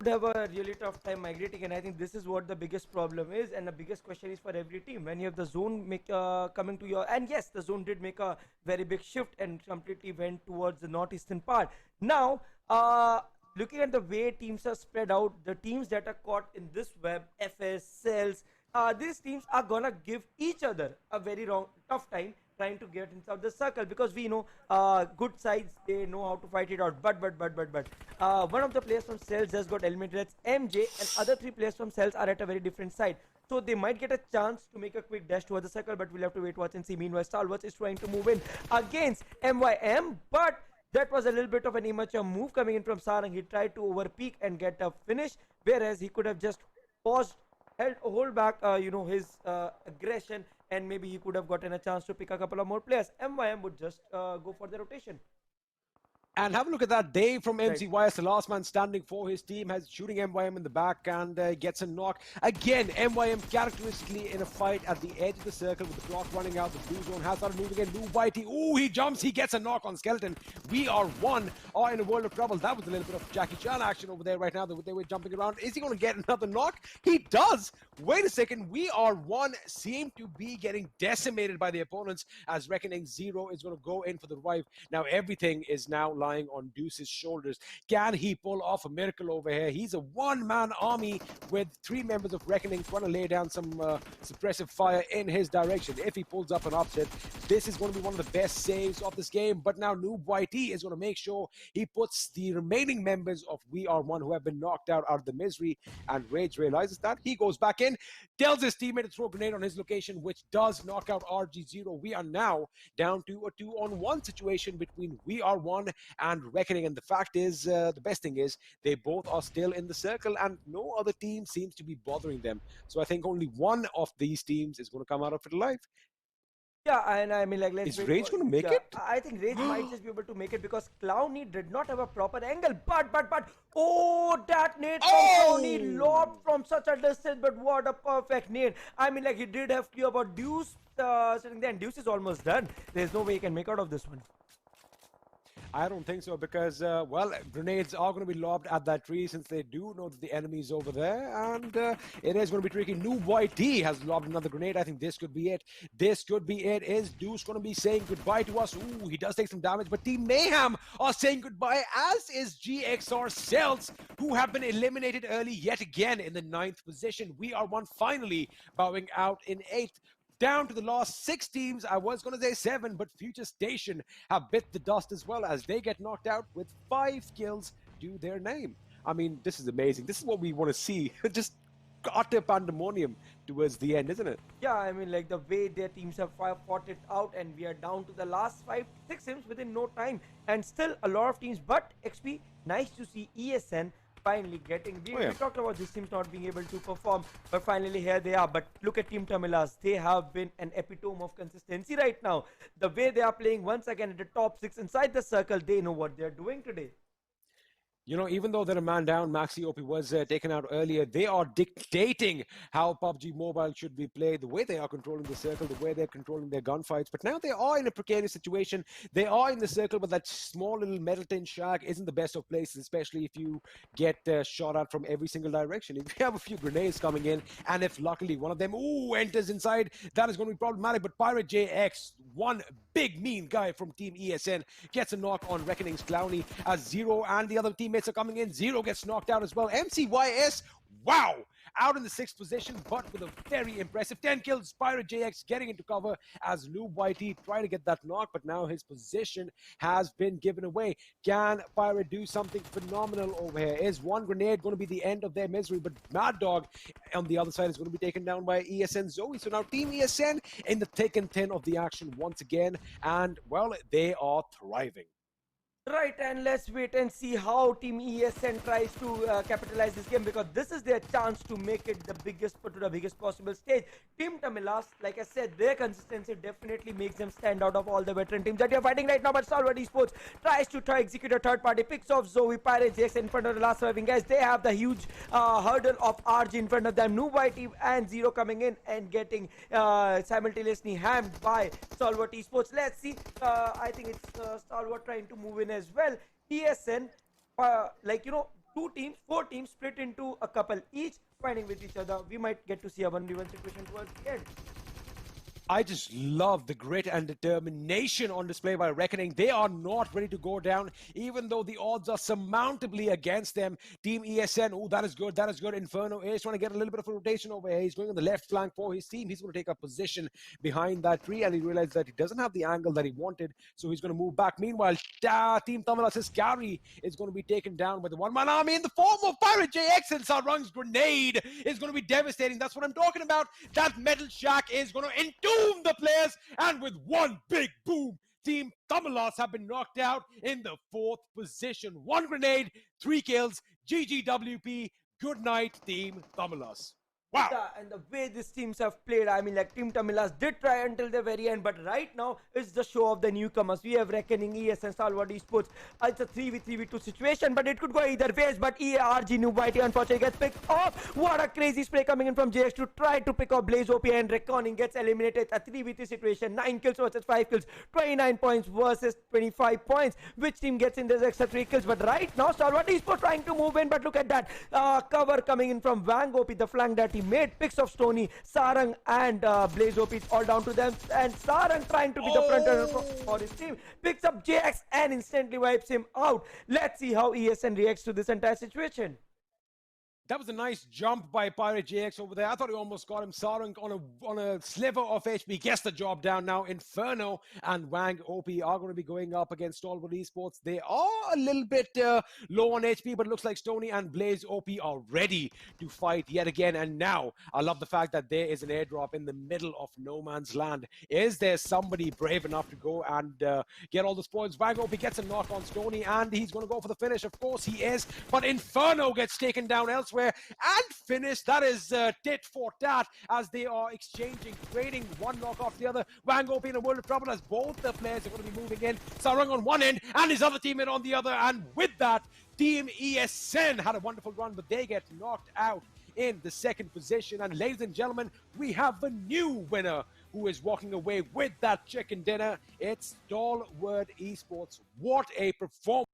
would have a really tough time migrating, and I think this is what the biggest problem is, and the biggest question is for every team. When you have the zone coming to your, and yes, the zone did make a very big shift and completely went towards the northeastern part. Now, looking at the way teams are spread out, the teams that are caught in this web, FS, Cells, these teams are gonna give each other a very tough time trying to get inside the circle, because we know good sides, they know how to fight it out. But one of the players from Cells just got eliminated. That's MJ, and other three players from Cells are at a very different side. So they might get a chance to make a quick dash towards the circle, but we'll have to wait, watch, and see. Meanwhile, Stalwarts is trying to move in against MYM, but that was a little bit of an immature move coming in from Sarang. He tried to overpeak and get a finish, whereas he could have just paused, hold back, his aggression, and maybe he could have gotten a chance to pick a couple of more players. MYM would just go for the rotation. And have a look at that. Dave from Right. MCYS, the last man standing for his team, has shooting MYM in the back and gets a knock. Again, MYM characteristically in a fight at the edge of the circle with the clock running out. The blue zone has started moving in. Blue Whitey. Ooh, he jumps. He gets a knock on Skeleton. We are one. Oh, in a world of trouble. That was a little bit of Jackie Chan action over there right now. They were jumping around. Is he going to get another knock? He does. Wait a second. We are one. Seem to be getting decimated by the opponents as Reckoning Zero is going to go in for the revive. Now everything is now lying on Deuce's shoulders. Can he pull off a miracle over here? He's a one-man army with three members of Reckoning trying to lay down some suppressive fire in his direction. If he pulls up an upset, this is going to be one of the best saves of this game. But now Noob YT is going to make sure he puts the remaining members of We Are One who have been knocked out of the misery, and Rage realizes that. He goes back in, tells his teammate to throw a grenade on his location, which does knock out RG0. We are now down to a 2-on-1 situation between We Are One and Reckoning. And the fact is, the best thing is, they both are still in the circle and no other team seems to be bothering them. So I think only one of these teams is going to come out of it alive. Yeah, and I mean, like, let's Is Rage going to make it? I think Rage might just be able to make it because Clowny did not have a proper angle. But, oh, that nade from Clowny lobbed from such a distance, but what a perfect nade. I mean, like, he did have clear about Deuce sitting there, and Deuce is almost done. There's no way he can make out of this one. I don't think so because, well, grenades are going to be lobbed at that tree since they do know that the enemy is over there. And it is going to be tricky. Noob YT has lobbed another grenade. I think this could be it. This could be it. Is Deuce going to be saying goodbye to us? Ooh, he does take some damage. But Team Mayhem are saying goodbye, as is GXR Cells, who have been eliminated early yet again in the 9th position. We Are One finally bowing out in 8th. Down to the last 6 teams. I was going to say 7, but Future Station have bit the dust as well as they get knocked out with 5 kills to their name. I mean, this is amazing. This is what we want to see. Just utter pandemonium towards the end, isn't it? Yeah, I mean, like, the way their teams have fought it out, and we are down to the last 5-6 teams within no time, and still a lot of teams. But XP, nice to see ESN finally getting. We talked about these teams not being able to perform, but finally here they are. But look at Team Tamilas. They have been an epitome of consistency right now. The way they are playing once again at the top 6 inside the circle, they know what they're doing today. You know, even though they're a man down, Maxi OP was taken out earlier, they are dictating how PUBG Mobile should be played, the way they are controlling the circle, the way they're controlling their gunfights. But now they are in a precarious situation. They are in the circle, but that small little metal tin shack isn't the best of places, especially if you get shot at from every single direction. If you have a few grenades coming in, and if luckily one of them, enters inside, that is going to be problematic. But Pirate JX, one big mean guy from Team ESN, gets a knock on Reckoning's Clowny as Zero and the other teammates are coming in. Zero gets knocked out as well. MCYS, wow, out in the 6th position, but with a very impressive 10 kills. Pirate JX getting into cover as Noob YT trying to get that knock, but now his position has been given away. Can Pirate do something phenomenal over here? Is one grenade going to be the end of their misery? But Mad Dog on the other side is going to be taken down by ESN Zoe. So now Team ESN in the thick and thin of the action once again, and well, they are thriving. Right, and let's wait and see how Team ESN tries to capitalize this game, because this is their chance to make it to the biggest possible stage. Team Tamilas, like I said, their consistency definitely makes them stand out of all the veteran teams that you're fighting right now. But Stalwart Esports tries to execute a third party, picks off Zoe, Pirate JX in front of the last surviving guys. They have the huge hurdle of RG in front of them. Noob YT and Zero coming in and getting simultaneously hammed by Stalwart Esports. Let's see. I think it's Stalwart trying to move in as well. ESN, two teams, four teams split into a couple each, fighting with each other. We might get to see a 1v1 situation towards the end. I just love the grit and determination on display by Reckoning. They are not ready to go down, even though the odds are surmountably against them. Team ESN, oh, that is good. That is good. Inferno is trying to get a little bit of a rotation over here. He's going on the left flank for his team. He's going to take a position behind that tree, and he realizes that he doesn't have the angle that he wanted, so he's going to move back. Meanwhile, Team Tamilas' Gary is going to be taken down by the one-man army in the form of Pirate JX, and Sarang's grenade is going to be devastating. That's what I'm talking about. That Metal Shack is going to entomb the players, and with one big boom, Team Tamilas have been knocked out in the 4th position. 1 grenade, 3 kills. GGWP. Good night, Team Tamilas. Wow. And the way these teams have played, I mean, like Team Tamilas did try until the very end, but right now it's the show of the newcomers. We have Reckoning, ES and Salvat Esports. It's a 3v3v2 situation, but it could go either ways. But EARG New Whitey unfortunately gets picked off. What a crazy spray coming in from JX to try to pick off Blaze OP, and Reckoning gets eliminated. A 3v3 situation, 9 kills versus 5 kills, 29 points versus 25 points. Which team gets in this extra 3 kills? But right now Salvat Esports trying to move in, but look at that cover coming in from Wang OP, the flank that he made. Picks of Stony, Sarang and Blaze OP all down to them, and Sarang trying to be the front runner for his team, picks up JX and instantly wipes him out. Let's see how ESN reacts to this entire situation. That was a nice jump by Pirate JX over there. I thought he almost got him. Sarang on a sliver of HP gets the job down now. Inferno and Wang OP are going to be going up against Stalwart Esports. They are a little bit low on HP, but it looks like Stony and Blaze OP are ready to fight yet again. And now, I love the fact that there is an airdrop in the middle of no man's land. Is there somebody brave enough to go and get all the spoils? Wang OP gets a knock on Stony, and he's going to go for the finish. Of course he is, but Inferno gets taken down elsewhere and finished. That is tit for tat as they are exchanging, trading one knock off the other. Wang OP in a world of trouble as both the players are going to be moving in. Sarang on one end and his other teammate on the other, and with that, Team ESN had a wonderful run, but they get knocked out in the 2nd position. And ladies and gentlemen, we have a new winner who is walking away with that chicken dinner. It's Stalwart Esports. What a performance.